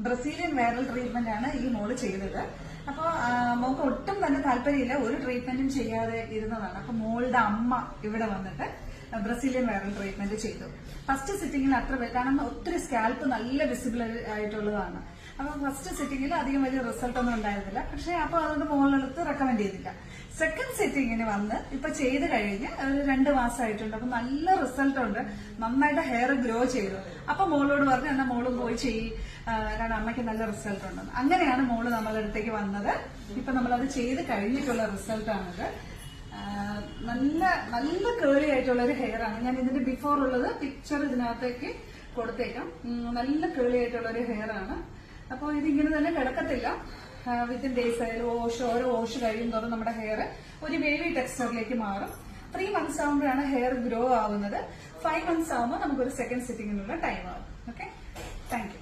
Brazilian viral treatment ആണ് ഈ മോള് ചെയ്തത്. അപ്പൊ മോൾക്ക് ഒട്ടും തന്നെ താല്പര്യമില്ല, ഒരു ട്രീറ്റ്മെന്റും ചെയ്യാതെ ഇരുന്നതാണ്. അപ്പൊ മോളുടെ അമ്മ ഇവിടെ വന്നിട്ട് ബ്രസീലിയൻ വൈറൽ ട്രീറ്റ്മെന്റ് ചെയ്തു. ഫസ്റ്റ് സിറ്റിംഗിൽ അത്ര കാരണം ഒത്തിരി സ്കാൽപ്പ് നല്ല വിസിബിൾ ആയിട്ടുള്ളതാണ്. അപ്പൊ ഫസ്റ്റ് സിറ്റിംഗിൽ അധികം വലിയ റിസൾട്ട് ഒന്നും ഉണ്ടായിരുന്നില്ല. പക്ഷെ അപ്പൊ അതുകൊണ്ട് മോളെടുത്ത് റെക്കമെൻഡ് ചെയ്തില്ല. സെക്കൻഡ് സിറ്റിംഗിന് വന്ന് ഇപ്പൊ ചെയ്ത് കഴിഞ്ഞ് ഒരു 2 മാസമായിട്ടുണ്ട്. അപ്പൊ നല്ല റിസൾട്ട് ഉണ്ട്, നന്നായിട്ട് ഹെയർ ഗ്രോ ചെയ്തു. അപ്പൊ മോളോട് പറഞ്ഞു എന്നാ മോളും പോയി കാരണം അമ്മയ്ക്ക് നല്ല റിസൾട്ട് ഉണ്ടെന്ന്. അങ്ങനെയാണ് മോള് നമ്മളുടെ അടുത്തേക്ക് വന്നത്. ഇപ്പൊ നമ്മളത് ചെയ്ത് കഴിഞ്ഞിട്ടുള്ള റിസൾട്ടാണിത്. നല്ല നല്ല കേളി ആയിട്ടുള്ള ഒരു ഹെയർ ആണ്. ഞാൻ ഇതിന്റെ ബിഫോർ ഉള്ളത് പിക്ചർ ഇതിനകത്തേക്ക് കൊടുത്തേക്കാം. നല്ല കേളി ആയിട്ടുള്ള ഒരു ഹെയർ ആണ്. അപ്പൊ ഇതിങ്ങനെ തന്നെ കിടക്കത്തില്ല. വിത്തിൻ ഡേയ്സ് ആയാലും ഓരോ വാഷ് കഴിയും തോറും നമ്മുടെ ഹെയർ ഒരു വേവി ടെക്സ്ചറിലേക്ക് മാറും. 3 മന്ത്സ് ആകുമ്പോഴാണ് ഹെയർ ഗ്രോ ആവുന്നത്. 5 മന്ത്സ് ആകുമ്പോൾ നമുക്കൊരു സെക്കൻഡ് സിറ്റിങ്ങിനുള്ള ടൈം ആവും. Okay, thank you.